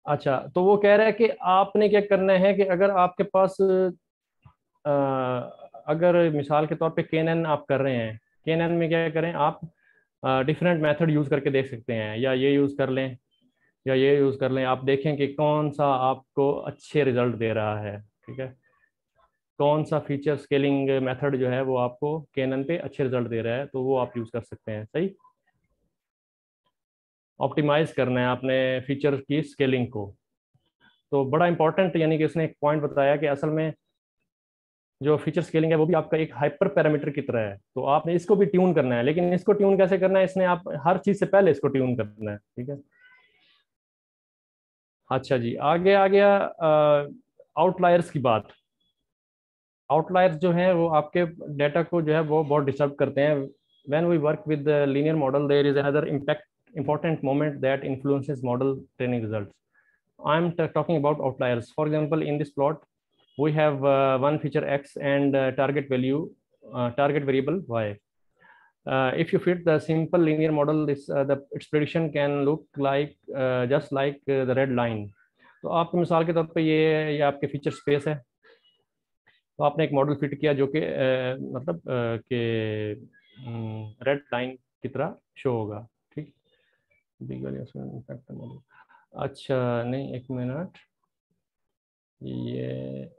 अच्छा, तो वो कह रहा है कि आपने क्या करना है कि अगर आपके पास अगर मिसाल के तौर पे केनन आप कर रहे हैं, केनन में क्या करें आप, डिफरेंट मेथड यूज़ करके देख सकते हैं, या ये यूज़ कर लें या ये यूज़ कर लें। आप देखें कि कौन सा आपको अच्छे रिजल्ट दे रहा है। ठीक है, कौन सा फीचर स्केलिंग मेथड जो है वो आपको केनन पे अच्छे रिजल्ट दे रहा है, तो वो आप यूज़ कर सकते हैं। सही, ऑप्टिमाइज करना है आपने फीचर की स्केलिंग को। तो बड़ा इंपॉर्टेंट, यानी कि उसने एक पॉइंट बताया कि असल में जो फीचर स्केलिंग है वो भी आपका एक हाइपर पैरामीटर की तरह है, तो आपने इसको भी ट्यून करना है। लेकिन इसको ट्यून कैसे करना है, इसने आप हर चीज़ से पहले इसको ट्यून करना है। ठीक है, अच्छा जी, आगे आ गया आउटलायर्स की बात। आउटलायर्स जो हैं वो आपके डाटा को जो है वो बहुत डिस्टर्ब करते हैं। When we work with linear model there is another impact important moment that influences model training results. I'm talking about outliers. For example, in this plot, we have one feature x and target variable y. If you fit the simple linear model, its prediction can look like just like the red line. तो आपको मिसाल के तौर पे ये आपके feature space है, तो आपने एक मॉडल फिट किया जो कि मतलब कि रेड लाइन की तरह शो होगा। ठीक, इम्पैक्ट मॉडल। अच्छा, नहीं, एक मिनट, ये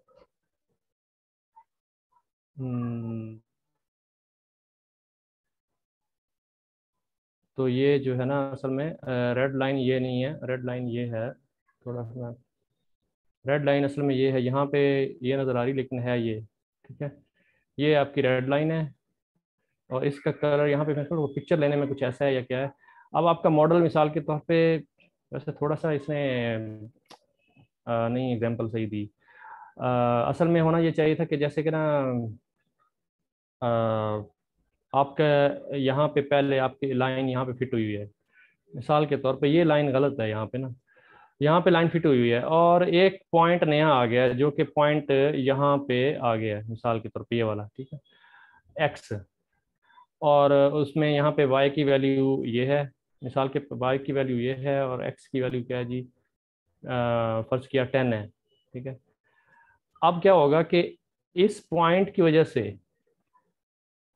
हम्म, तो ये जो है ना असल में रेड लाइन ये नहीं है, रेड लाइन ये है। थोड़ा सा रेड लाइन असल में ये है, यहाँ पे ये नज़र आ रही, लेकिन है ये। ठीक है, ये आपकी रेड लाइन है, और इसका कलर यहाँ पे मैं थोड़ा पिक्चर लेने में कुछ ऐसा है या क्या है। अब आपका मॉडल मिसाल के तौर पे, वैसे थोड़ा सा इसने नहीं एग्जांपल सही दी। असल में होना ये चाहिए था कि जैसे कि ना अ, आपका यहाँ पे पहले आपकी लाइन यहाँ पे फिट हुई है। मिसाल के तौर पे ये लाइन गलत है यहाँ पे ना, यहाँ पे लाइन फिट हुई हुई है और एक पॉइंट नया आ गया है जो कि पॉइंट यहाँ पे आ गया है, मिसाल के तौर पे ये वाला। ठीक है, एक्स, और उसमें यहाँ पे वाई की वैल्यू ये है, मिसाल के वाई की वैल्यू ये है, और एक्स की वैल्यू क्या है जी, फर्ज किया 10 है। ठीक है, अब क्या होगा कि इस पॉइंट की वजह से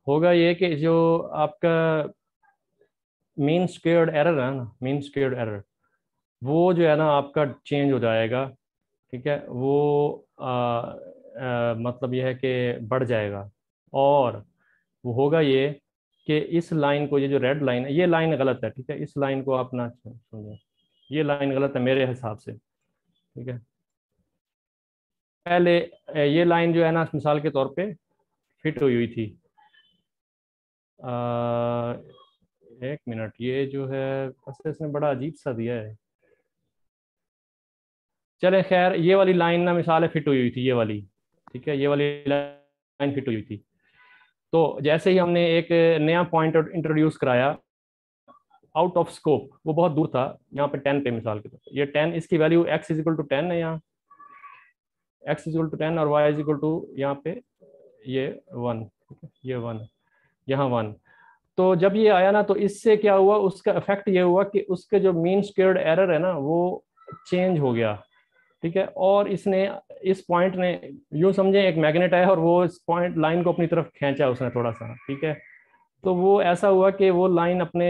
होगा ये कि जो आपका मीन स्क्वेयर्ड एरर है ना, मीन स्क्वेयर्ड एरर, वो जो है ना आपका चेंज हो जाएगा। ठीक है, वो मतलब ये है कि बढ़ जाएगा। और वो होगा ये कि इस लाइन को, ये जो रेड लाइन है, ये लाइन गलत है। ठीक है, इस लाइन को आप ना समझो, ये लाइन गलत है मेरे हिसाब से। ठीक है, पहले ये लाइन जो है ना मिसाल के तौर पे फिट हुई हुई थी। आ, एक मिनट, ये जो है बस इसने बड़ा अजीब सा दिया है। चले खैर, ये वाली लाइन ना मिसाल है फिट हुई हुई थी, ये वाली। ठीक है, ये वाली लाइन फिट हुई हुई थी। तो जैसे ही हमने एक नया पॉइंट इंट्रोड्यूस कराया आउट ऑफ स्कोप, वो बहुत दूर था, यहाँ पे 10 पे मिसाल के तौर पे, ये 10, इसकी value x is equal to 10 है यहाँ, x इज इक्वल टू 10, और y इज इक्वल टू यहाँ पे ये 1। ये 1, यहाँ 1। तो जब ये आया ना, तो इससे क्या हुआ, उसका इफेक्ट ये हुआ कि उसके जो मीन स्क्वेयर्ड एरर है ना वो चेंज हो गया। ठीक है, और इसने, इस पॉइंट ने, यूं समझे एक मैग्नेट है और वो इस पॉइंट लाइन को अपनी तरफ खींचा उसने थोड़ा सा। ठीक है, तो वो ऐसा हुआ कि वो लाइन अपने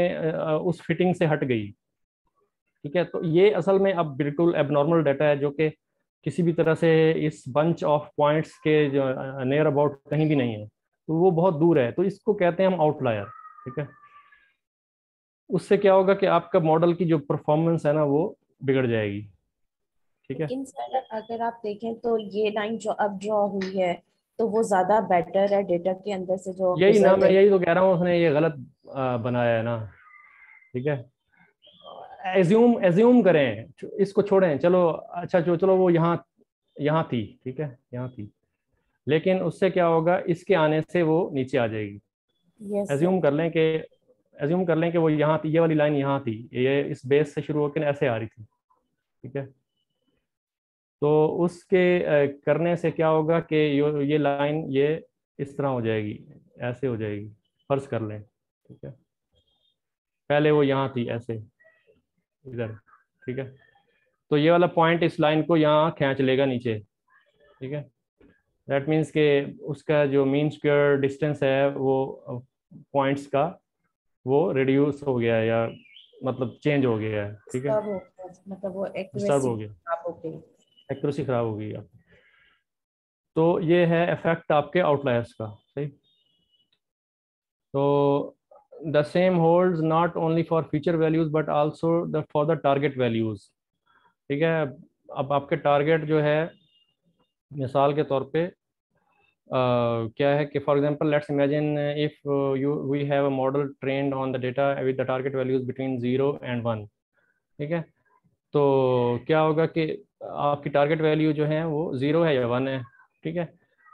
उस फिटिंग से हट गई। ठीक है, तो ये असल में अब बिल्कुल एबनॉर्मल डाटा है जो कि किसी भी तरह से इस बंच ऑफ पॉइंट्स के जो नियर अबाउट कहीं भी नहीं है, तो वो बहुत दूर है, तो इसको कहते हैं हम आउटलायर। ठीक है, उससे क्या होगा कि आपका मॉडल की जो परफॉर्मेंस है ना वो बिगड़ जाएगी। ठीक है, लेकिन सर अगर आप देखें तो ये लाइन जो अब ड्रॉ हुई है तो वो ज्यादा बेटर है डेटा के अंदर से जो यही ना, रिजल्ट मैं है। यही तो कह रहा हूँ, उसने ये गलत बनाया है ना। ठीक है, एज्यूम एज्यूम करें, इसको छोड़ें, चलो अच्छा, जो चलो वो यहाँ यहाँ थी। ठीक है, यहाँ थी, लेकिन उससे क्या होगा, इसके आने से वो नीचे आ जाएगी। Yes sir. एज्यूम कर लें कि एज्यूम कर लें कि वो यहाँ थी, ये वाली लाइन यहाँ थी, ये इस बेस से शुरू होकर ऐसे आ रही थी। ठीक है, तो उसके करने से क्या होगा कि ये लाइन ये इस तरह हो जाएगी, ऐसे हो जाएगी, फर्ज कर लें। ठीक है, पहले वो यहाँ थी ऐसे, इधर। ठीक है, तो ये वाला पॉइंट इस लाइन को यहाँ खींच लेगा नीचे, ठीक है। दैट मीन्स के उसका जो मीन स्क्वायर डिस्टेंस है वो पॉइंट्स का वो रिड्यूस हो गया है, या मतलब चेंज हो गया है, ठीक है, डिस्टर्ब हो गया, मतलब वो डिस्टर्ब एक्यूरेसी हो गया, खराब हो गई। एक्यूरेसी खराब हो गई। तो ये है इफेक्ट आपके आउटलायर्स का, सही। तो the same holds not only for future values but also the for the target values, ठीक है। अब आपके टारगेट जो है, मिसाल के तौर पे क्या है कि for example let's imagine if you we have a model trained on the data with the target values between 0 and 1, ठीक है। तो क्या होगा कि आपकी टारगेट वैल्यू जो है वो 0 है या 1 है, ठीक है।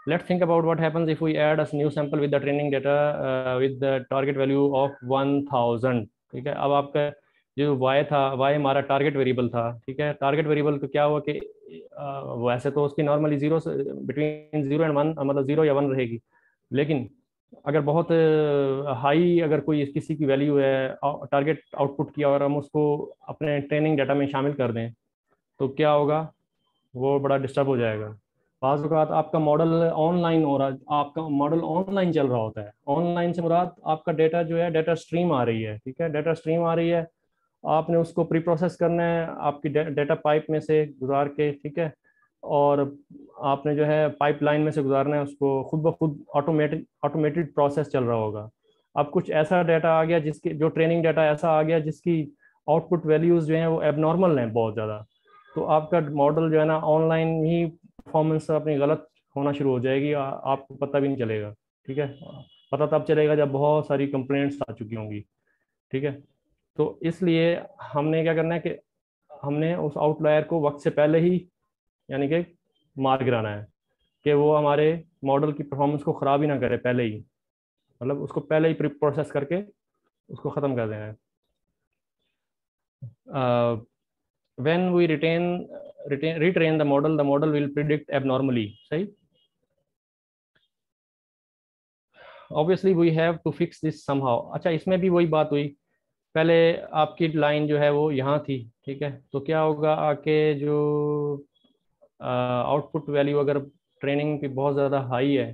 Let's think about what happens if we add a new sample with the training data with the target value of 1000, ठीक है। अब आपका जो y था, y हमारा टारगेट वेरिएबल था, ठीक है। टारगेट वेरिएबल को क्या हुआ कि वैसे तो उसकी नॉर्मली जीरो से बिटवीन 0 and 1 मतलब 0 या 1 रहेगी, लेकिन अगर बहुत हाई अगर कोई किसी की वैल्यू है टारगेट आउटपुट की और हम उसको अपने ट्रेनिंग डाटा में शामिल कर दें तो क्या होगा, वो बड़ा डिस्टर्ब हो जाएगा। बाज़ औक़ात आपका मॉडल ऑनलाइन हो रहा, आपका मॉडल ऑनलाइन चल रहा होता है। ऑनलाइन से मुराद आपका डेटा जो है डेटा स्ट्रीम आ रही है, ठीक है, डेटा स्ट्रीम आ रही है, आपने उसको प्री प्रोसेस करना है आपकी डेटा पाइप में से गुजार के, ठीक है। और आपने जो है पाइपलाइन में से गुजारना है उसको, खुद ब खुद ऑटोमेटेड प्रोसेस चल रहा होगा। अब कुछ ऐसा डाटा आ गया जिसकी जो ट्रेनिंग डाटा ऐसा आ गया जिसकी आउटपुट वैल्यूज़ जो हैं वो एबनॉर्मल हैं बहुत ज़्यादा, तो आपका मॉडल जो है ना ऑनलाइन ही परफॉर्मेंस अपनी गलत होना शुरू हो जाएगी, आपको पता भी नहीं चलेगा, ठीक है। पता तब चलेगा जब बहुत सारी कंप्लेंट्स आ चुकी होंगी, ठीक है। तो इसलिए हमने क्या करना है कि हमने उस आउटलायर को वक्त से पहले ही यानी कि मार गिराना है कि वो हमारे मॉडल की परफॉर्मेंस को ख़राब ही ना करे पहले ही, मतलब उसको पहले ही प्री प्रोसेस करके उसको ख़त्म कर देना है। when we retrain the model will predict abnormally, सही। obviously we have to fix this somehow। अच्छा, इसमें भी वही बात हुई, पहले आपकी लाइन जो है वो यहाँ थी, ठीक है। तो क्या होगा आके जो आउटपुट वैल्यू अगर ट्रेनिंग की बहुत ज़्यादा हाई है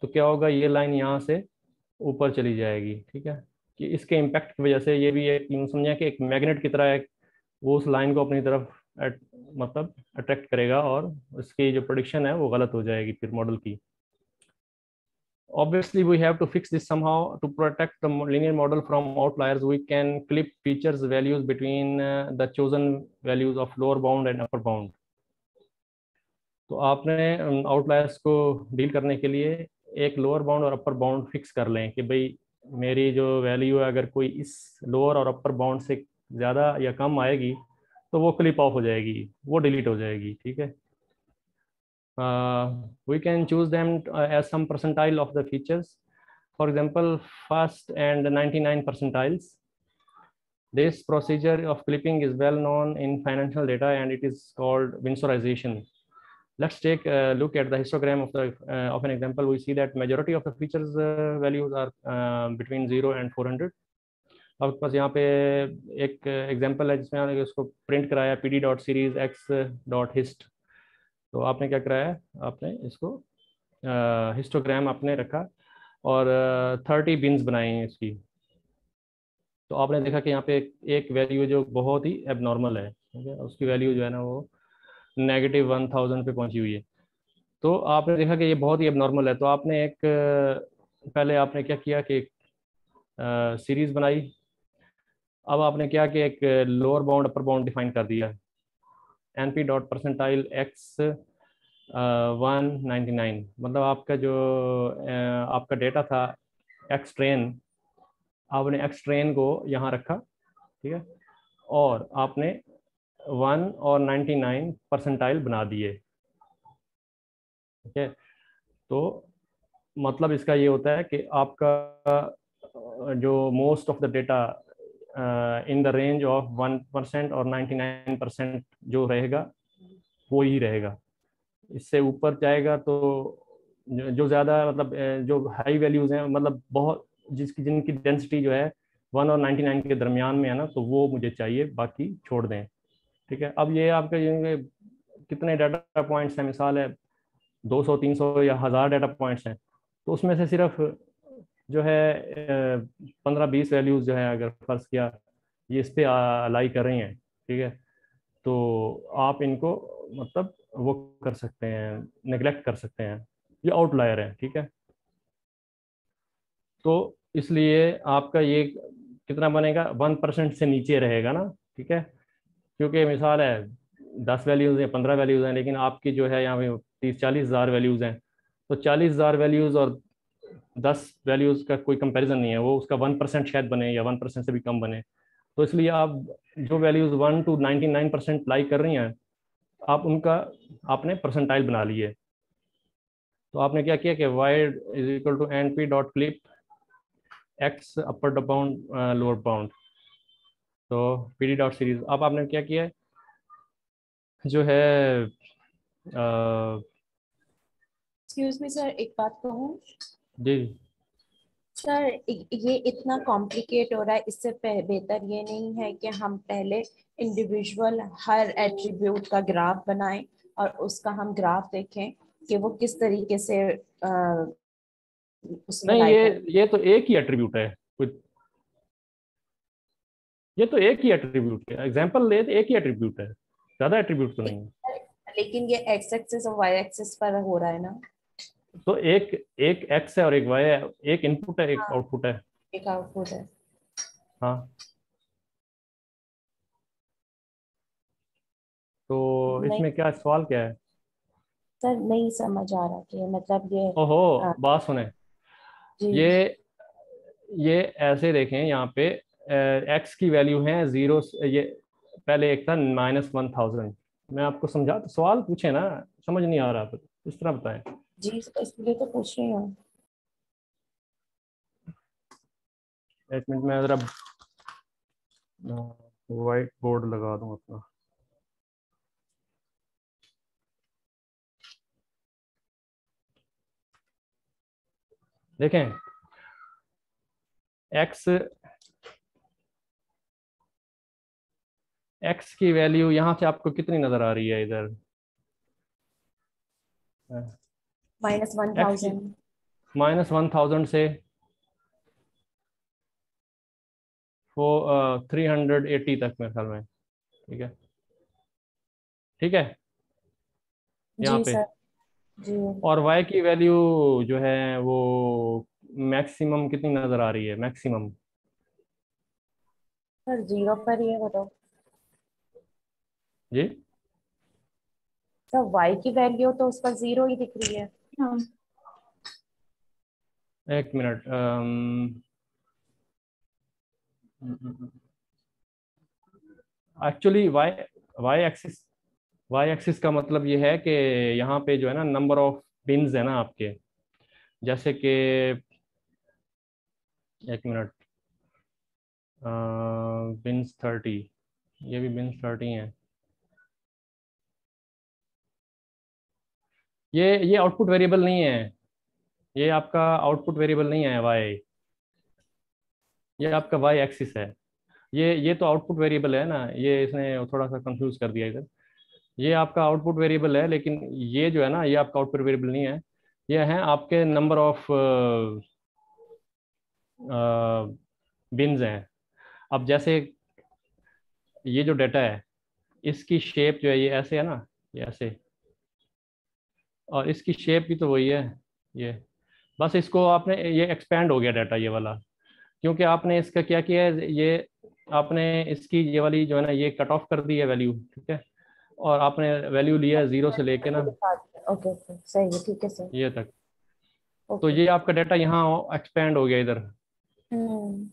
तो क्या होगा, ये लाइन यहाँ से ऊपर चली जाएगी, ठीक है। कि इसके इम्पैक्ट की वजह से ये भी एक यूँ समझिए कि एक मैग्नेट की तरह है, वो उस लाइन को अपनी तरफ मतलब अट्रैक्ट करेगा और उसकी जो प्रेडिक्शन है वो गलत हो जाएगी फिर मॉडल की। Obviously, we have to fix this somehow to protect the linear model from outliers. We can clip features values between the chosen values of lower bound and upper bound. तो आपने outliers को deal करने के लिए एक lower bound और upper bound fix कर लें कि भाई मेरी जो वैल्यू है अगर कोई इस लोअर और अपर बाउंड से ज़्यादा या कम आएगी तो वो क्लिप ऑफ हो जाएगी, वो डिलीट हो जाएगी, ठीक है। we can choose them as some percentile of the features. For example, first and 99 percentiles. This procedure of clipping is well known in financial data and it is called Windsorization. Let's take a look at the histogram of an example. We see that majority of the features values are between 0 and 400. आपके पास यहाँ पे एक example है जिसमें आपने उसको print कराया pd.seriesx.hist। तो आपने क्या कराया, आपने इसको हिस्टोग्राम आपने रखा और 30 बिन्स बनाई हैं इसकी। तो आपने देखा कि यहाँ पे एक वैल्यू जो बहुत ही एबनॉर्मल है, ठीक है, उसकी वैल्यू जो है ना वो -1000 पे पहुंची हुई है। तो आपने देखा कि ये बहुत ही एबनॉर्मल है, तो आपने एक पहले आपने क्या किया कि सीरीज बनाई। अब आपने क्या कि एक lower bound upper bound define कर दिया, np.percentile x 199, मतलब आपका जो आपका डेटा था एक्स ट्रेन, आपने एक्स ट्रेन को यहाँ रखा, ठीक है, और आपने 1 और 99 परसेंटाइल बना दिए, ठीक है। तो मतलब इसका ये होता है कि आपका जो most of the data in the range of 1% और 99% जो रहेगा वो ही रहेगा। इससे ऊपर जाएगा तो जो ज़्यादा मतलब जो हाई वैल्यूज़ हैं, मतलब बहुत जिनकी डेंसिटी जो है 1 और 99 के दरमियान में है ना, तो वो मुझे चाहिए, बाकी छोड़ दें। ठीक है, अब ये आपके ये कितने डाटा पॉइंट्स हैं, मिसाल है 200 300 या 1000 डाटा पॉइंट्स हैं, तो उसमें से सिर्फ जो है 15-20 वैल्यूज जो है, अगर फर्ज किया ये इस पे अलाई कर रही हैं, ठीक है, तो आप इनको मतलब वो कर सकते हैं, नेग्लेक्ट कर सकते हैं, ये आउटलायर है, ठीक है। तो इसलिए आपका ये कितना बनेगा, 1% से नीचे रहेगा ना, ठीक है, क्योंकि मिसाल है 10 वैल्यूज़ हैं, 15 वैल्यूज़ हैं, लेकिन आपकी जो है यहाँ पे 30-40 हज़ार वैल्यूज़ हैं, तो 40 हज़ार वैल्यूज़ और 10 वैल्यूज़ का कोई कंपैरिजन नहीं है, वो उसका 1% शायद बने या 1% से भी कम बने। तो इसलिए आप जो वैल्यूज़ 1 to 99% लाई कर रही हैं, आप उनका आपने परसेंटाइल बना लिए। तो आपने क्या किया कि y is equal to N P dot clip X upper bound lower bound, तो पी डी डॉट सीरीज। अब आपने क्या किया है, जो है एक्सक्यूज मी सर, एक बात कहूँ। जी सर ये इतना कॉम्प्लिकेट हो रहा है, इससे बेहतर ये नहीं है कि हम पहले इंडिविजुअल हर एट्रीब्यूट का ग्राफ बनाएं और उसका हम ग्राफ देखें कि वो किस तरीके से उसमें नहीं, लाई कर। ये तो एक ही एट्रीब्यूट है, कुछ ये तो एक ही एट्रीब्यूट है, एग्जांपल ले तो एक ही एट्रीब्यूट है, ज़्यादा एट्रीब्यूट तो नहीं है। लेकिन ये एक्स एक्सिस और वाई एक्सिस पर हो रहा है ना। तो एक एक एक्स है और एक वाई है, एक इनपुट है एक हाँ, आउटपुट है। एक आउटपुट है। हाँ, तो नहीं इसमें क्या सवाल क्या है? सर, नहीं समझ आ रहा कि मतलब ये ओहो, अ, बात सुने, जी ये ये ऐसे देखें यहाँ पे, एक्स की वैल्यू है जीरो, ये पहले एक था -1000। मैं आपको समझा, तो सवाल पूछे ना, समझ नहीं आ रहा तो इस तरह बताएं। जी, इसलिए तो पूछ रही हूँ। एक मिनट में ज़रा वाइट बोर्ड लगा दूं अपना। देखें, एक्स एक्स की वैल्यू यहाँ से आपको कितनी नज़र आ रही है इधर, माइनस वन एक्स की थाउजेंड -1000 से वो 380 तक मेरे ख्याल में, ठीक है, ठीक है, यहाँ जी पे। सर। जी और y की वैल्यू जो है वो मैक्सिमम कितनी नज़र आ रही है, मैक्सिमम? सर, जीरो पर ही है वो तो। जी सर वाई की वैल्यू तो उस पर जीरो ही दिख रही है। हाँ। एक मिनट, एक्चुअली वाई एक्सिस का मतलब ये है कि यहाँ पे जो है ना नंबर ऑफ बिन्स है ना आपके, जैसे कि एक मिनट, बिन्स 30, ये भी बिन्स 30 है, ये आउटपुट वेरिएबल नहीं है, ये आपका आउटपुट वेरिएबल नहीं है वाई, ये आपका वाई एक्सिस है। ये तो आउटपुट वेरिएबल है ना, ये इसने थोड़ा सा कंफ्यूज कर दिया इधर। ये आपका आउटपुट वेरिएबल है, लेकिन ये जो है ना ये आपका आउटपुट वेरिएबल नहीं है, ये है आपके नंबर ऑफ बिन्स हैं। अब जैसे ये जो डाटा है, इसकी शेप जो है ये ऐसे है ना, ये ऐसे, और इसकी शेप भी तो वही है, ये बस इसको आपने, ये एक्सपेंड हो गया डाटा ये वाला, क्योंकि आपने इसका क्या किया है, ये आपने इसकी ये वाली जो है ना ये कट ऑफ कर दी है वैल्यू, ठीक है, और आपने वैल्यू लिया है जीरो से लेके ना ओके ओके, सही है, ठीक है सर। ये तक। तो ओके। ये आपका डाटा यहाँ एक्सपेंड हो गया इधर, हम्म।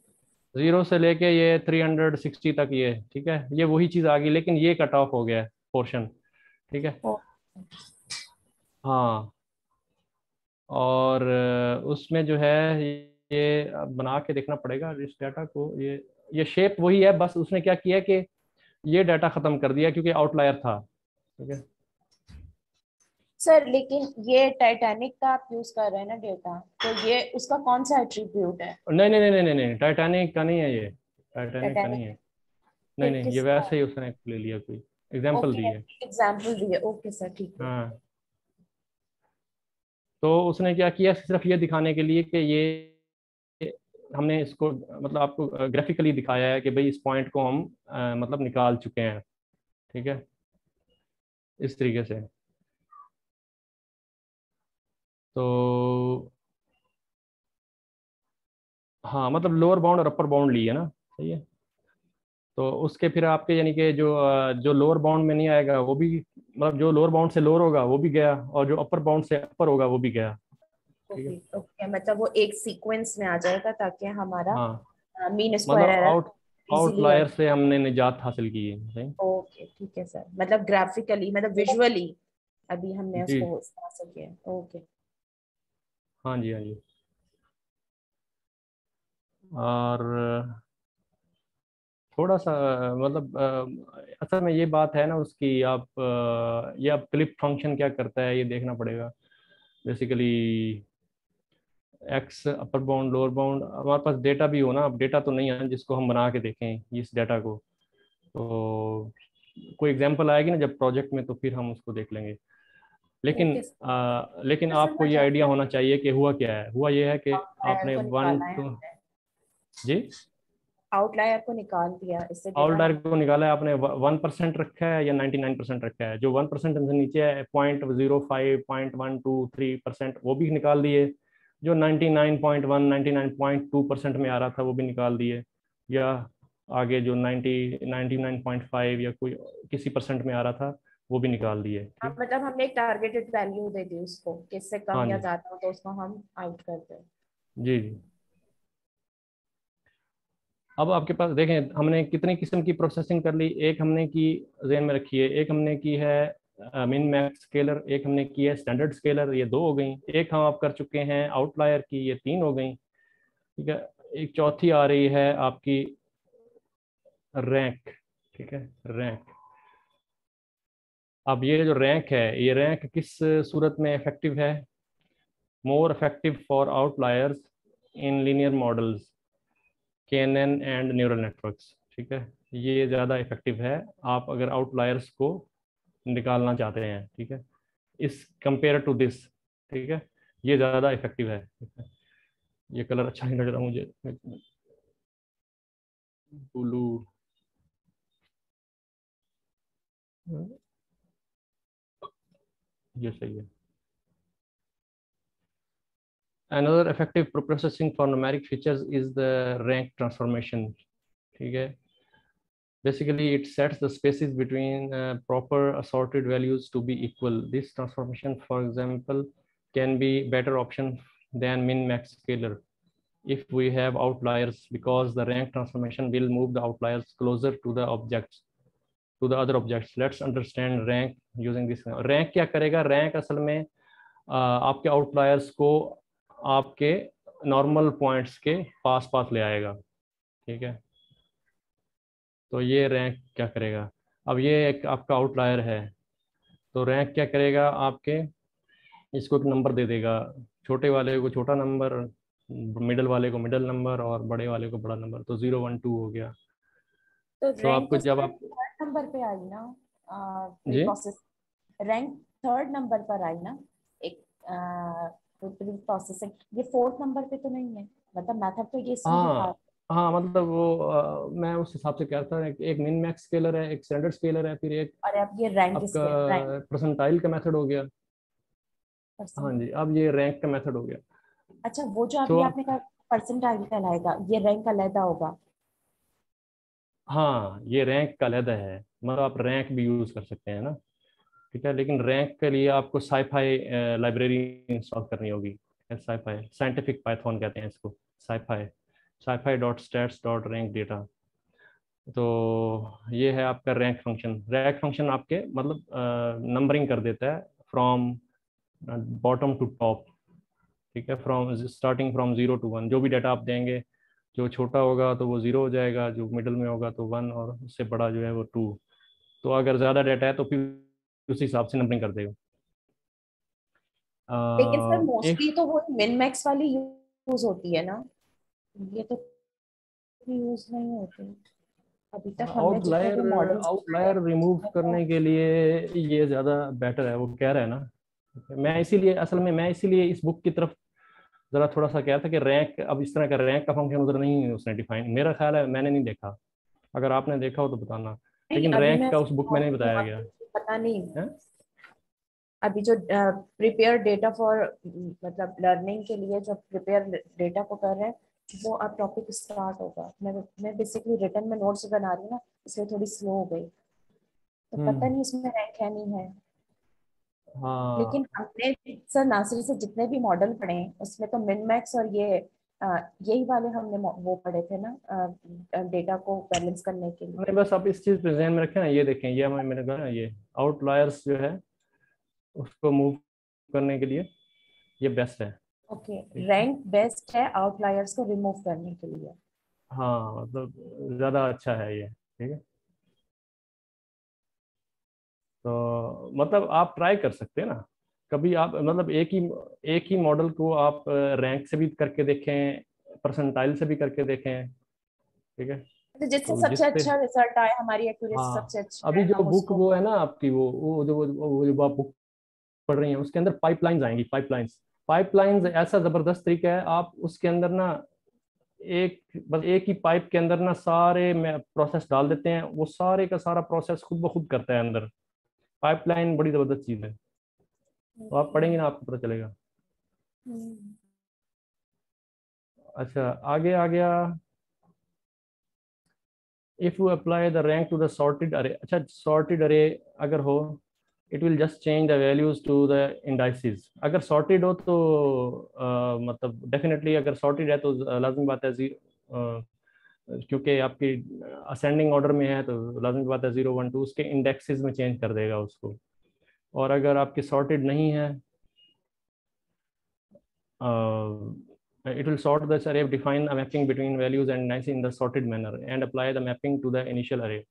जीरो से लेके ये 360 तक, ये ठीक है, ये वही चीज़ आ गई, लेकिन ये कट ऑफ हो गया है पोर्शन, ठीक है। ओ, हाँ, और उसमें जो है ये अब बना के देखना पड़ेगा इस डाटा को, ये शेप वही है, बस उसने क्या किया कि ये डाटा खत्म कर दिया क्योंकि आउटलायर था, ठीक है। सर लेकिन ये टाइटैनिक का आप यूज कर रहे हैं ना डेटा, तो ये उसका कौन सा एट्रीब्यूट है? नहीं नहीं नहीं नहीं नहीं, टाइटैनिक का नहीं है ये, टाइटैनिक का टाइटैनिक नहीं है, नहीं फिर नहीं, ये किसका है? वैसे ही उसने ले लिया कोई। एग्जाम्पल ओके, दी है। एग्जाम्पल दिए, ओके सर, ठीक है। हाँ, तो उसने क्या किया, सिर्फ ये दिखाने के लिए कि ये हमने इसको मतलब आपको ग्राफिकली दिखाया है कि भाई इस पॉइंट को हम मतलब निकाल चुके हैं, ठीक है, इस तरीके से। तो हाँ, मतलब लोअर बाउंड और अपर बाउंड ली है ना, सही है। तो उसके फिर आपके यानी कि जो लोअर बाउंड में नहीं आएगा वो भी, मतलब जो लोअर बाउंड से लोअर होगा वो भी गया, और जो अपर बाउंड से अपर होगा वो भी गया, ठीक है। ओके ओके, मतलब वो एक सीक्वेंस में आ जाएगा ताकि हमारा हाँ, मीन स्क्वायर मतलब एरर इजीली आउटलायर आइडेंटिफाई। से हमने निजात हासिल की है, सही। ओके ठीक है सर, मतलब ग्राफिकली, मतलब विजुअली अभी हमने जी, उसको समझ सके। ओके। हाँ जी, हाँ जी। और थोड़ा सा मतलब असल में ये बात है ना उसकी, आप ये आप क्लिप फंक्शन क्या करता है ये देखना पड़ेगा basically. X upper bound lower bound, हमारे पास डेटा भी हो ना, अब डेटा तो नहीं है जिसको हम बना के देखें इस डेटा को, तो कोई एग्जांपल आएगी ना जब प्रोजेक्ट में, तो फिर हम उसको देख लेंगे। लेकिन ओके लेकिन सर, आपको समझ ये आ आइडिया गया। होना चाहिए कि हुआ क्या है। हुआ ये है कि आउटलायर आपने को वन निकाला है टू, हमने, जी, आउटलायर को निकाल दिया, इससे डेटा आउटलायर हम। को निकाला है आपने, 1% रखा है या 99% रखा है। जो 1% से नीचे है, 0.05 0.123% वो भी निकाल दिए। जो 99.1 99.2% में आ रहा था वो भी निकाल दिए, या आगे जो 99.5 या कोई किसी परसेंट में आ रहा था वो भी निकाल दिए, हाँ, ठीक। मतलब हमने एक टारगेटेड वैल्यू दे दी उसको, किससे हाँ कम या जी, ज्यादा हो तो उसको हम आउट करते हैं। जी जी। अब आपके पास देखें हमने कितनी किस्म की प्रोसेसिंग कर ली। एक हमने की, जेन में रखी है, एक हमने की है मिन मैक्स स्केलर, एक हमने की है स्टैंडर्ड स्केलर, ये 2 हो गई। एक हम आप कर चुके हैं आउटलायर की, ये 3 हो गई, ठीक है। एक चौथी आ रही है आपकी रैंक, ठीक है, रैंक। अब ये जो रैंक है, ये रैंक किस सूरत में इफेक्टिव है? More effective for outliers in linear models, KNN and neural networks, ठीक है। ये ज़्यादा इफेक्टिव है आप अगर आउटलायर्स को निकालना चाहते हैं, ठीक है, इस कंपेयर टू दिस, ठीक है, ये ज़्यादा इफेक्टिव है, ठीक है। ये कलर अच्छा नहीं लग रहा मुझे, ब्लू, ये सही है। Another effective processing for numeric features is the rank transformation, ठीक है। Basically, it sets the spaces between proper assorted values to be equal. This transformation, for example, can be better option than min-max scalar if we have outliers, because the rank transformation will move the outliers closer to the objects, to the other objects. Let's understand rank using this. Rank क्या करेगा? Rank असल में आपके outliers को आपके normal points के पास पास ले आएगा, ठीक है। तो ये रैंक क्या करेगा? अब ये एक आपका आउटलायर है, तो रैंक क्या करेगा आपके, इसको एक नंबर दे देगा, छोटे वाले को छोटा नंबर, मिडल वाले को मिडल नंबर, और बड़े वाले को बड़ा नंबर, तो 0 1 2 हो गया। तो तो रैंक आपको तो जब सर आप, थर्ड नंबर पे आई ना, प्री जी, प्रोसेस, रैंक थर्ड नंबर पर आई ना, एक प्री प्रोसेसिंग, ये फोर्थ नंबर पे तो नहीं है, मतलब मेथड तो ये इसमें दिखा। हाँ हाँ, मतलब वो मैं उस हिसाब से कह रहा था, एक मिन मैक्स स्केलर है, एक स्टैंडर्ड स्केलर है, फिर एक और अब ये रैंक आपका स्केल, रैंक परसेंटाइल का मेथड हो गया। हाँ जी, परसेंट। अब ये रैंक का मेथड हो गया। अच्छा, वो जो तो अभी आप, आपने कहा परसेंटाइल कहलाएगा, ये रैंक अलग होगा। हाँ, ये रैंक का अलग है, मतलब आप रैंक भी यूज़ कर सकते हैं ना, ठीक है। लेकिन रैंक के लिए आपको साइफाई लाइब्रेरी इंस्टॉल करनी होगी। साइफाई, साइंटिफिक पाइथन कहते हैं इसको, SciPy, SciPy dot stats dot rank data. तो ये है आपका रैंक फंक्शन। रैंक फंक्शन आपके मतलब नंबरिंग कर देता है फ्रॉम बॉटम टू टॉप, ठीक है, फ्रॉम स्टार्टिंग फ्रॉम 0 to 1। जो भी डाटा आप देंगे, जो छोटा होगा तो वो 0 हो जाएगा, जो मिडल में होगा तो 1, और उससे बड़ा जो है वो 2। तो अगर ज़्यादा डाटा है तो फिर उस हिसाब से नंबरिंग कर देगा। लेकिन सर इफ, मोस्टली तो वो मिन मैक्स वाली यूज होती है ना, ये तो यूज नहीं होती। अभी तक हमने जितने आउटलायर भी मॉडल्स आउटलायर रिमूव करने के लिए ये ज़्यादा बेटर है, वो कह रहा है ना। मैं इसीलिए असल में मैं इसीलिए इस बुक की तरफ ज़रा थोड़ा सा कह था कि रैंक, अब इस तरह का रैंक का फंक्शन उधर नहीं है उसने डिफाइन, मेरा ख्याल है, मैंने नहीं देखा, अगर आपने देखा हो तो बताना। नहीं, लेकिन अभी रैंक मैं का उस बुक में नहीं बताया गया पता नहीं। है। अभी जो प्रिपेयर डेटा फॉर मतलब लर्निंग के लिए जो प्रिपेयर डेटा को कर रहे हैं, वो अब टॉपिक स्टार्ट होगा। मैं बेसिकली रिटर्न में नोट्स बना रही हूँ ना, इसलिए थोड़ी स्लो हो गई, तो पता हम्म। नहीं इसमें रैंक है नहीं है। हाँ लेकिन हमने सर नासिर से जितने भी मॉडल पढ़े हैं उसमें तो मिन मैक्स और ये यही वाले हमने वो पढ़े थे ना, डेटा को बैलेंस करने के लिए। नहीं, बस आप इस चीज़ पे ध्यान में रखें ना, ये देखें, ये मैंने कहा ना, ये आउटलायर्स जो है उसको मूव करने के लिए ये बेस्ट है। ओके, ठीक है। रैंक बेस्ट है आउटलायर्स को रिमूव करने के लिए। हाँ मतलब ज़्यादा अच्छा है ये, ठीक है। तो मतलब आप ट्राई कर सकते हैं ना, कभी आप मतलब एक ही मॉडल को आप रैंक से भी करके देखें, परसेंटाइल से भी करके देखें, ठीक है। तो जिससे तो सबसे जिससे, अच्छा रिजल्ट आए, हमारी एक्यूरेसी हाँ, सबसे अच्छी अभी है, जो हम बुक उसको। वो है ना आपकी, वो जो आप बुक पढ़ रही हैं उसके अंदर पाइपलाइंस आएंगी, पाइपलाइंस। पाइपलाइंस ऐसा जबरदस्त तरीका है, आप उसके अंदर ना बस एक ही पाइप के अंदर ना सारे में प्रोसेस डाल देते हैं, वो सारे का सारा प्रोसेस खुद ब खुद करता है अंदर। पाइपलाइन बड़ी जबरदस्त चीज़ है, तो आप Okay. पढ़ेंगे ना आपको पता चलेगा। हम्म। अच्छा, आगे आ गया। If you apply the rank to the sorted array, अच्छा सॉर्टेड अरे अगर हो, it will just change the values to the indices. अगर सॉर्टेड हो तो मतलब डेफिनेटली अगर सॉर्टेड है तो लाजमी बात है क्योंकि आपकी असेंडिंग ऑर्डर में है तो लाजमी बात है 0 1 2 उसके इंडेक्सेस में चेंज कर देगा उसको। और अगर आपकी सॉर्टेड नहीं है, it will sort this array, define a mapping between values and nice in the sorted manner, and apply the mapping to the initial array.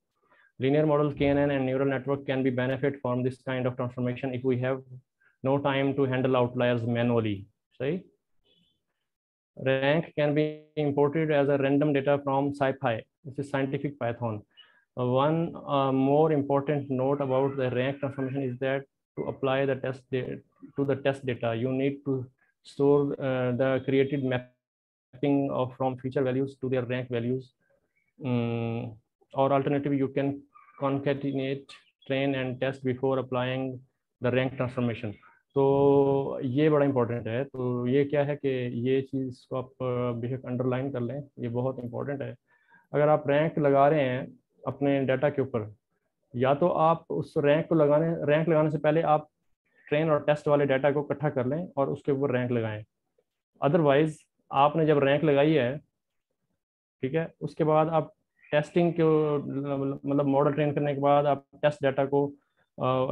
Linear model KNN and neural network can be benefit from this kind of transformation if we have no time to handle outliers manually. Say, rank can be imported as a random data from SciPy. This is scientific Python. One more important note about the rank transformation is that to apply the to the test data, you need to store the created mapping of from feature values to their rank values. Or alternatively, you can concatenate, train and test before applying the rank transformation. तो ये बड़ा important है। तो ये क्या है कि ये चीज़ को आप बेशक अंडरलाइन कर लें, ये बहुत इंपॉर्टेंट है। अगर आप रैंक लगा रहे हैं अपने डाटा के ऊपर, या तो आप उस रैंक लगाने से पहले आप ट्रेन और टेस्ट वाले डाटा को इकट्ठा कर लें और उसके ऊपर रैंक लगाएं। अदरवाइज आपने जब रैंक लगाई है, ठीक है, उसके बाद आप टेस्टिंग को मतलब मॉडल ट्रेन करने के बाद आप टेस्ट डाटा को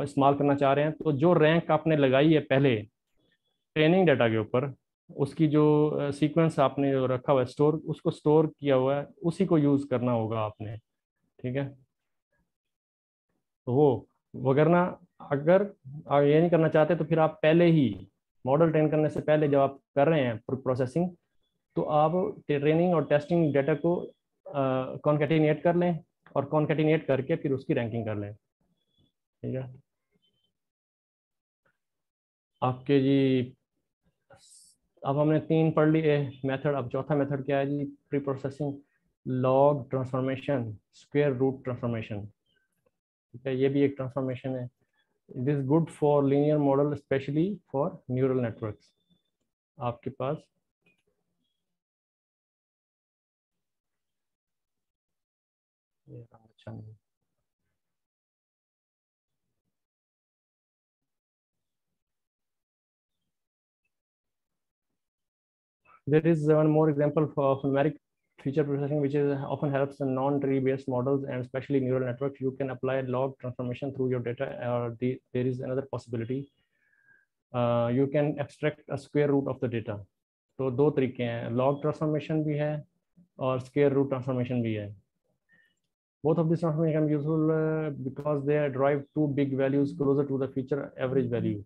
इस्तेमाल करना चाह रहे हैं, तो जो रैंक आपने लगाई है पहले ट्रेनिंग डाटा के ऊपर, उसकी जो सीक्वेंस आपने जो रखा हुआ है स्टोर, उसको स्टोर किया हुआ है, उसी को यूज़ करना होगा आपने, ठीक है। तो वो वगरना अगर आप ये नहीं करना चाहते तो फिर आप पहले ही मॉडल ट्रेन करने से पहले जब आप कर रहे हैं प्रोसेसिंग, तो आप ट्रेनिंग और टेस्टिंग डाटा को कॉन्केटिनेट कर लें, और कॉन्केटिनेट करके फिर उसकी रैंकिंग कर लें, ठीक है। आपके जी, अब हमने 3 पढ़ लिए मेथड, अब चौथा मेथड क्या है जी? Pre processing log transformation, square root transformation, ठीक है, ये भी एक ट्रांसफॉर्मेशन है। It is good for linear model, specially for neural networks. आपके पास ये अच्छा नहीं, there is one more example of numeric feature processing, which is often helps in non-tree based models and especially neural networks. You can apply log transformation through your data, or there is another possibility. You can extract a square root of the data. तो दो तरीके हैं, log transformation भी है और square root transformation भी है। Both of these transformation are useful because they derive two big values closer to the feature average value.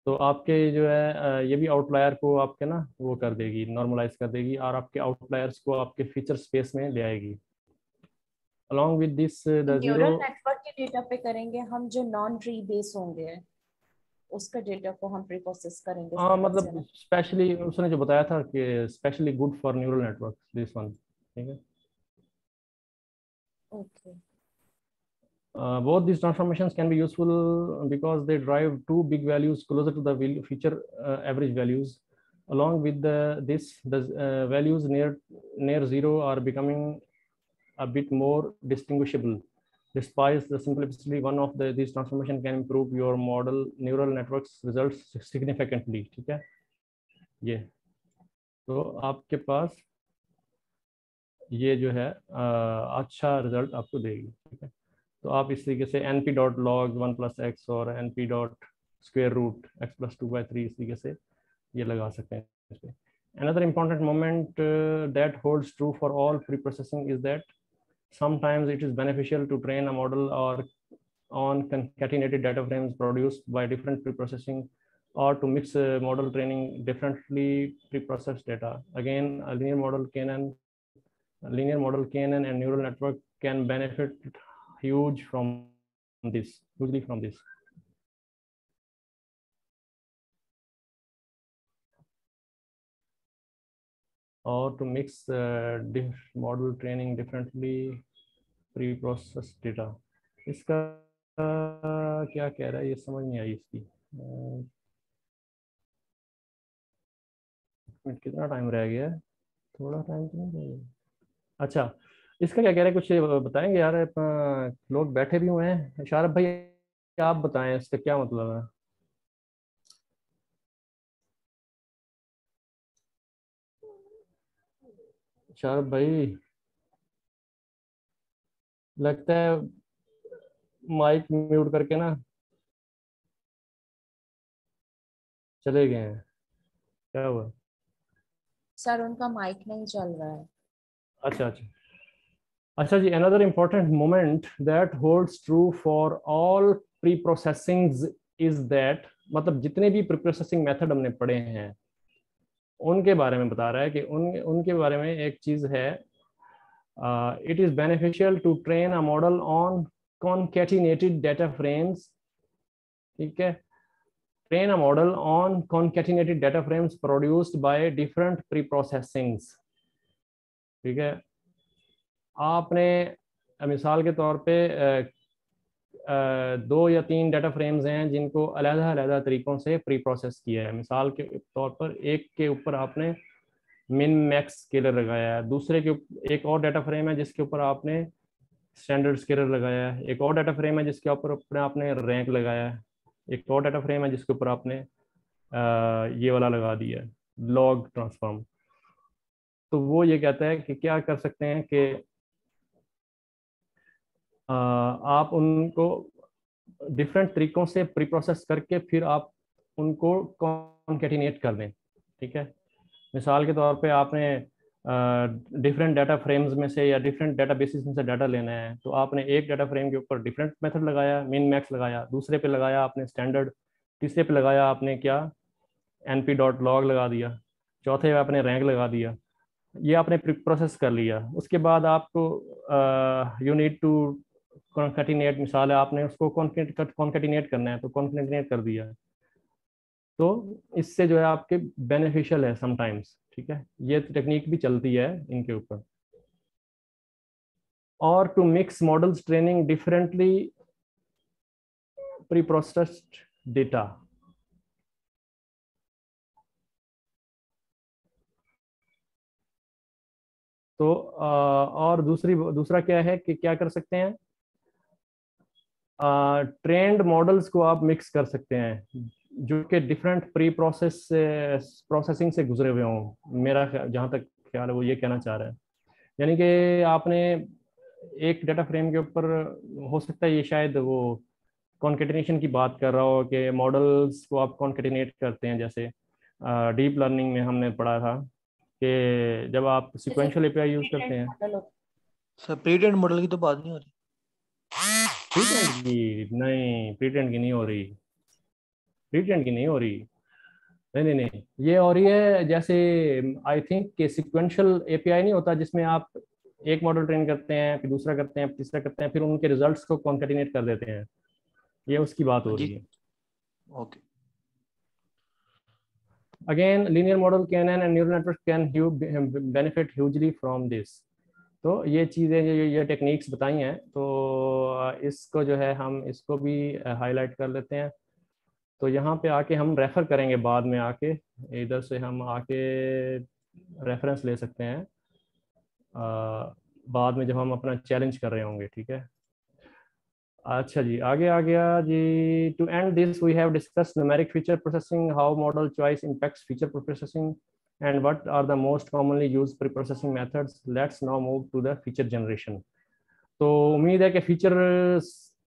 तो आपके जो है ये भी आउटलायर को आपके ना वो कर देगी, नॉर्मलाइज कर देगी, और आपके आउटलायर्स को आपके फीचर स्पेस में ले आएगी। along with this the neural zero. Network के डेटा पे करेंगे हम, जो नॉन ट्री बेस होंगे उसका डेटा को हम प्री प्रोसेस करेंगे हाँ सबसे मतलब ज्यादा। स्पेशली उसने जो बताया था कि specially good for neural network this one, ठीक है। Okay. Both these transformations can be useful because they drive two big values closer to the feature average values. Along with the values near zero are becoming a bit more distinguishable. Despite the simplicity, one of these transformation can improve your model neural networks results significantly, ठीक है। ये तो आपके पास ये जो है अच्छा रिजल्ट आपको देगी, ठीक है। तो आप इस तरीके से N P dot log 1+x और N P dot square root x+2/3 इस तरीके से ये लगा सकते हैं इस पे। Another important moment that holds true for all pre-processing is that sometimes it is beneficial to train a model or on concatenated data frames produced by different pre-processing, or to mix model training differently pre-processed data. Again, a linear model KNN and neural network can benefit hugely from this. Or to mix model training differently pre-processed data. इसका क्या कह रहा है ये समझ नहीं आई इसकी। कितना टाइम रह गया है, थोड़ा टाइम तो नहीं रह गया। अच्छा, इसका क्या कह रहे हैं, कुछ बताएंगे यार, लोग बैठे भी हुए हैं। शारफ भाई आप बताएं इसका क्या मतलब है। शारफ भाई लगता है माइक म्यूट करके ना चले गए हैं, क्या हुआ। सर उनका माइक नहीं चल रहा है। अच्छा अच्छा अच्छा जी, another important moment that holds true for all pre-processings is that, मतलब जितने भी प्री प्रोसेसिंग मेथड हमने पढ़े हैं उनके बारे में बता रहा है कि उनके बारे में एक चीज है, it is beneficial to train a model on concatenated data frames, ठीक है। Train a model on concatenated data frames produced by different pre-processings, ठीक है। आपने मिसाल के तौर पे 2 या 3 डाटा फ्रेम्स हैं जिनको अलग-अलग तरीकों से प्री प्रोसेस किया है। मिसाल के तौर पर एक के ऊपर आपने मिन मैक्स स्केलर लगाया है, दूसरे के एक और डाटा फ्रेम है जिसके ऊपर आपने स्टैंडर्ड स्केलर लगाया है, एक और डाटा फ्रेम है जिसके ऊपर अपने आपने रैंक लगाया है, एक और डाटा फ्रेम है जिसके ऊपर आपने ये वाला लगा दिया है लॉग ट्रांसफॉर्म। तो वो ये कहता है कि क्या कर सकते हैं कि आप उनको डिफरेंट तरीकों से प्री प्रोसेस करके फिर आप उनको कॉन्केटिनेट कर दें, ठीक है। मिसाल के तौर पे आपने डिफरेंट डाटा फ्रेम्स में से या डिफरेंट डाटा बेसिस में से डाटा लेना है, तो आपने एक डाटा फ्रेम के ऊपर डिफरेंट मेथड लगाया, मिन मैक्स लगाया, दूसरे पे लगाया आपने स्टैंडर्ड, तीसरे पे लगाया आपने क्या एन पी डॉट लॉग लगा दिया, चौथे पे आपने रैंक लगा दिया। ये आपने प्रोसेस कर लिया, उसके बाद आपको यू नीड टू कॉन्केटिनेट, मिसाल है आपने उसको कॉन्केटिनेट करना है तो कॉन्केटिनेट कर दिया। तो इससे जो है आपके बेनिफिशियल है समटाइम्स, ठीक है। ये टेक्निक भी चलती है इनके ऊपर। और to mix models training differently pre processed data, तो और दूसरा क्या है कि क्या कर सकते हैं, ट्रेंड मॉडल्स को आप मिक्स कर सकते हैं जो कि डिफरेंट प्रोसेसिंग से गुजरे हुए हों। मेरा जहाँ तक ख्याल है वो ये कहना चाह रहा है, यानी कि आपने एक डाटा फ्रेम के ऊपर, हो सकता है ये शायद वो कॉन्केटिनेशन की बात कर रहा हो कि मॉडल्स को आप कॉन्केटिनेट करते हैं, जैसे डीप लर्निंग में हमने पढ़ा था कि जब आप जैसे सिक्वेंशियल एपीआई यूज करते हैं। मॉडल होता सर प्रीट्रेंड मॉडल की तो बात नहीं हो रही। प्रीटेंड की नहीं, प्रीटेंड की नहीं हो रही, प्रीटेंड की नहीं हो रही, नहीं नहीं नहीं, ये हो रही है जैसे आई थिंक कि सिक्वेंशियल एपीआई नहीं होता जिसमें आप एक मॉडल ट्रेन करते हैं, फिर दूसरा करते हैं, तीसरा करते हैं, फिर उनके रिजल्ट्स को कॉन्केटिनेट कर देते हैं। ये उसकी बात हो जी रही है। Okay. Again, linear model CNN and neural network can benefit hugely from this. तो ये चीज़ें जो ये टेक्निक्स बताई हैं, तो इसको जो है हम इसको भी हाईलाइट कर लेते हैं। तो यहाँ पे आके हम रेफ़र करेंगे, बाद में आके इधर से हम आके रेफरेंस ले सकते हैं बाद में जब हम अपना चैलेंज कर रहे होंगे। ठीक है, अच्छा जी, आगे आ गया जी। To end this we have discuss numeric feature processing, how model choice impacts feature processing and what are the most commonly used pre processing methods. Let's now move to the feature generation. तो उम्मीद है कि feature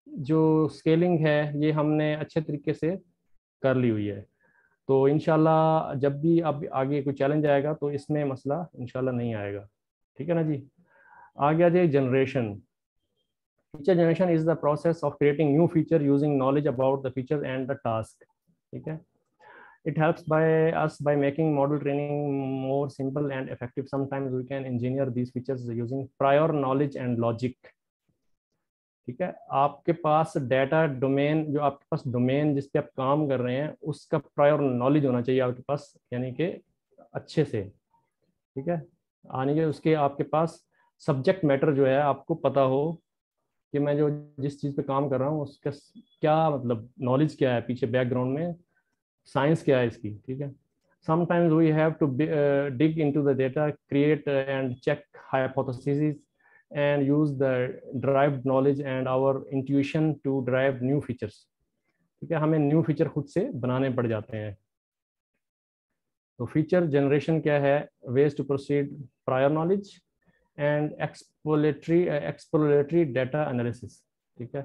जो scaling है ये हमने अच्छे तरीके से कर ली हुई है। तो इंशाल्लाह जब भी अब आगे कोई चैलेंज आएगा तो इसमें मसला इंशाल्लाह नहीं आएगा। ठीक है ना जी। आ गया जी generation. Feature generation is the process of creating new feature using knowledge about the feature and the task. ठीक है, it helps us by making model training more simple and effective. Sometimes we can engineer these features using prior knowledge and logic. ठीक है, आपके पास data domain, जो आपके पास domain जिस पे आप काम कर रहे हैं उसका प्रायर नॉलेज होना चाहिए आपके पास, यानी कि अच्छे से। ठीक है, यानी कि उसके आपके पास सब्जेक्ट मैटर जो है आपको पता हो कि मैं जो जिस चीज़ पे काम कर रहा हूँ उसका क्या मतलब नॉलेज क्या है, पीछे बैकग्राउंड में साइंस क्या है इसकी। ठीक है, sometimes we have to dig into the data, create and check hypotheses and use the derived knowledge and our intuition to drive new features. ठीक है, हमें न्यू फीचर खुद से बनाने पड़ जाते हैं। तो फीचर जनरेशन क्या है? ways to proceed, prior knowledge and exploratory data analysis। ठीक है,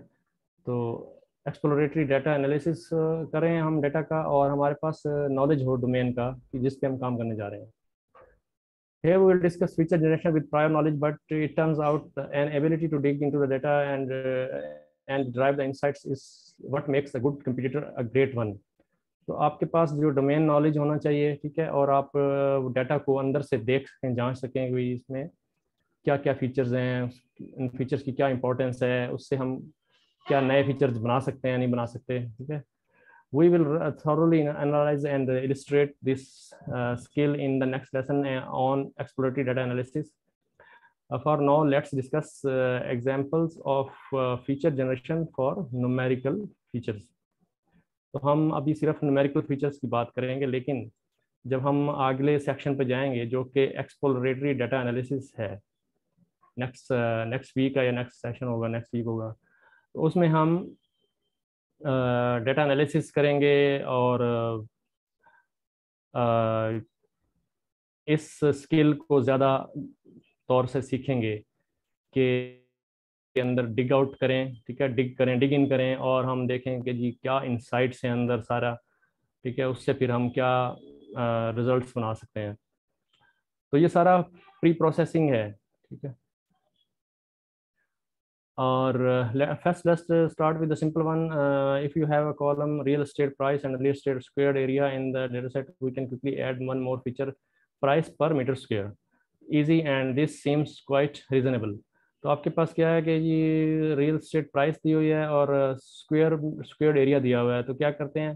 तो एक्सप्लोरेटरी डाटा एनालिसिस करें हम डाटा का, और हमारे पास नॉलेज हो डोमेन का कि जिस पे हम काम करने जा रहे हैं। Here we will discuss feature generation with prior knowledge, but it turns out an ability to dig into the data and drive the insights is what makes a good competitor a great one. तो आपके पास जो domain knowledge होना चाहिए, ठीक है, और आप data को अंदर से देख सकें, जांच सकें कि इसमें क्या क्या फीचर्स हैं, इन फीचर्स की क्या इंपॉर्टेंस है, उससे हम क्या नए फीचर्स बना सकते हैं, नहीं बना सकते। ठीक है, we will thoroughly analyze and illustrate this skill in the next lesson on exploratory data analysis. For now, let's discuss examples of feature generation for numerical features. तो हम अभी सिर्फ न्यूमेरिकल फीचर्स की बात करेंगे, लेकिन जब हम अगले सेक्शन पे जाएंगे जो कि एक्सप्लोरेटरी डाटा एनालिसिस है, नेक्स्ट वीक का या नेक्स्ट सेशन होगा, नेक्स्ट वीक होगा, तो उसमें हम डाटा एनालिसिस करेंगे और इस स्किल को ज़्यादा तौर से सीखेंगे कि के अंदर डिग आउट करें। ठीक है, डिग इन करें और हम देखें कि जी क्या इंसाइट्स हैं अंदर सारा। ठीक है, उससे फिर हम क्या रिजल्ट्स बना सकते हैं। तो ये सारा प्री प्रोसेसिंग है। ठीक है, और first let's start with the simple one. If you have a column real estate price and real estate squared area in the dataset, we can quickly add one more feature, price per meter square. Easy, and this seems quite reasonable. तो आपके पास क्या है कि ये real estate price दी हुई है और squared area दिया हुआ है। तो क्या करते हैं,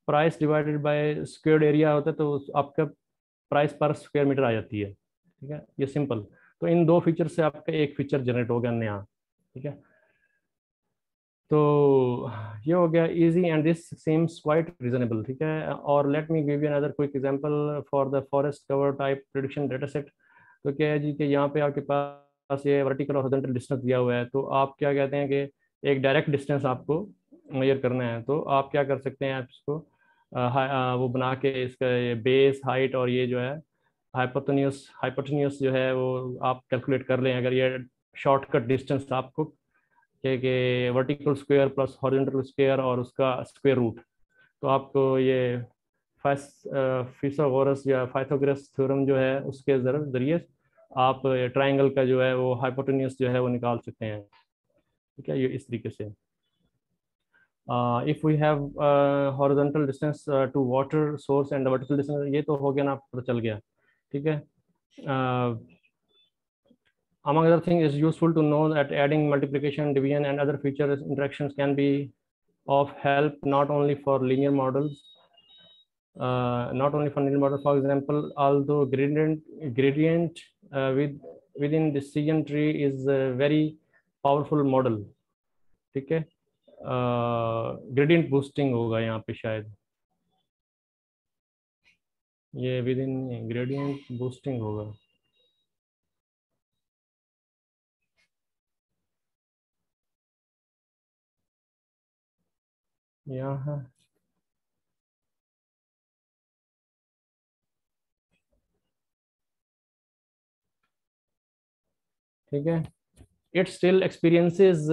price divided by squared area होता है, तो आपका प्राइस पर स्क्वायर मीटर आ जाती है। ठीक है, ये सिंपल। तो इन दो फीचर से आपका एक फीचर जनरेट हो गया नया। ठीक है, तो ये हो गया easy, and this seems quite reasonable. ठीक है, और let me give you another quick example for the forest cover type prediction data set. तो क्या है जी कि यहाँ पे आपके पास ये वर्टिकल और हॉरिजॉन्टल डिस्टेंस दिया हुआ है। तो आप क्या कहते हैं कि एक डायरेक्ट डिस्टेंस आपको मेजर करना है, तो आप क्या कर सकते हैं, आप इसको वो बना के इसका बेस हाइट और ये जो है हाइपोटेन्यूस जो है वो आप कैलकुलेट कर लें। अगर ये शॉर्टकट डिस्टेंस आपको कि vertical square plus horizontal square और उसका स्क्वायर रूट, तो आपको ये फिथागोरस या पाइथागोरस थ्योरम जो है उसके जरिए आप ट्राइंगल का जो है वो हाइपोटेन्यूस जो है वो निकाल सकते हैं। ठीक है, ये इस तरीके से if we have horizontal distance to water source and vertical distance, ये तो हो गया ना, पता चल गया। ठीक है, Among other things, it's useful to know that adding multiplication, division, and other feature interactions can be of help not only for linear models, for example, although gradient within decision tree is a very powerful model. ठीक है, gradient boosting होगा यहाँ पे शायद, ये within gradient boosting होगा. यहाँ ठीक है. It still experiences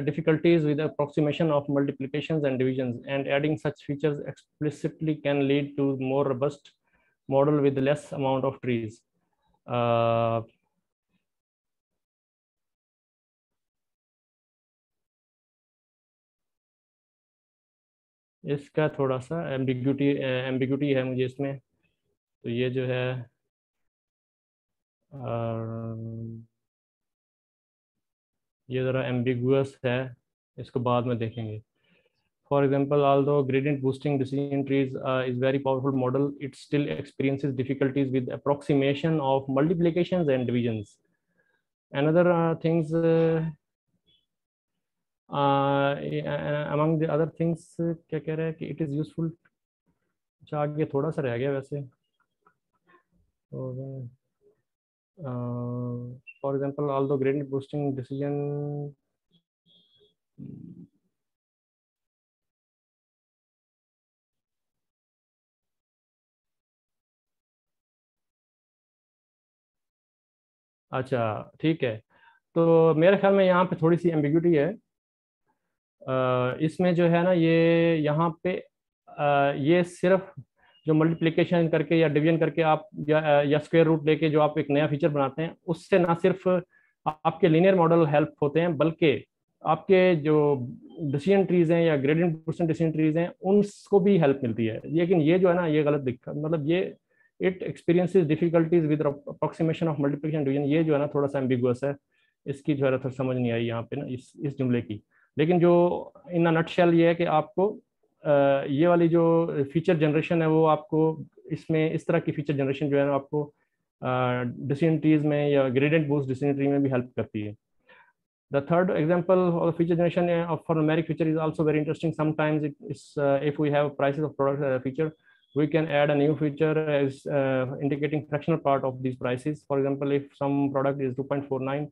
difficulties with approximation of multiplications and divisions, and adding such features explicitly can lead to more robust model with less amount of trees. इसका थोड़ा सा एम्बिग्यूटी है मुझे इसमें, तो ये जो है ये ज़रा एम्बिगुअस है, इसको बाद में देखेंगे. For example, although gradient boosting decision trees is very powerful model, it still experiences difficulties with approximation of multiplications and divisions. Another things among the other things क्या कह रहा है कि it is useful. अच्छा आगे थोड़ा सा रह गया वैसे. For example, although gradient boosting decision अच्छा ठीक है, तो मेरे ख्याल में यहाँ पे थोड़ी सी एम्बिग्यूटी है. इसमें जो है ना ये यहाँ पे ये सिर्फ जो मल्टीप्लिकेशन करके या डिवीजन करके आप या स्क्वायर रूट लेके जो आप एक नया फीचर बनाते हैं, उससे ना सिर्फ आपके लीनियर मॉडल हेल्प होते हैं, बल्कि आपके जो डिसीजन ट्रीज हैं या ग्रेडियंट बूस्टिंग डिसीजन ट्रीज हैं उनको भी हेल्प मिलती है. लेकिन ये जो है ना ये गलत दिखा, मतलब ये it experiences difficulties with approximation of multiplication division, ये जो है ना थोड़ा सा एम्बिगुअस है. इसकी जो है थोड़ा समझ नहीं आई यहाँ पे ना इस जुमले की. लेकिन जो इन नटशेल ये है कि आपको ये वाली जो फीचर जनरेशन है वो आपको इसमें इस तरह की फीचर जनरेशन जो है ना आपको डिसीजन ट्रीज में या ग्रेडियंट बूस्ट डिसीजन ट्री में भी हेल्प करती है. The third example of feature generation for numeric feature is also very interesting. Sometimes if we have prices of product feature, we can add a new feature as indicating fractional part of these prices. For example, if some product is 2.49,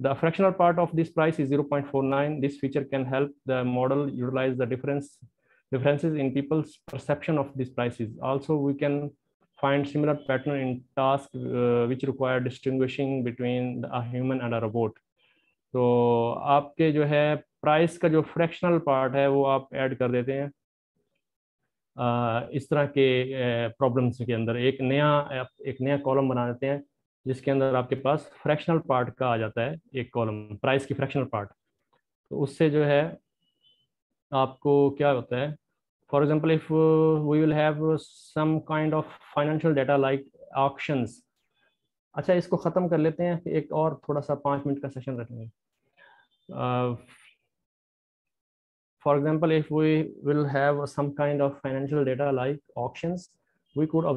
the fractional part of this price is 0.49. This feature can help the model utilize the differences in people's perception of these prices. Also, we can find similar pattern in tasks which require distinguishing between a human and a robot. तो आपके जो है price का जो fractional part है वो आप add कर देते हैं इस तरह के प्रॉब्लम्स के अंदर. एक नया कॉलम बना देते हैं जिसके अंदर आपके पास फ्रैक्शनल पार्ट का आ जाता है एक कॉलम, प्राइस की फ्रैक्शनल पार्ट. तो उससे जो है आपको क्या होता है, for example if we will have some kind of financial data like auctions. अच्छा इसको ख़त्म कर लेते हैं, एक और थोड़ा सा 5 मिनट का सेशन रखेंगे. For example, if we will have some kind of financial data like auctions, we could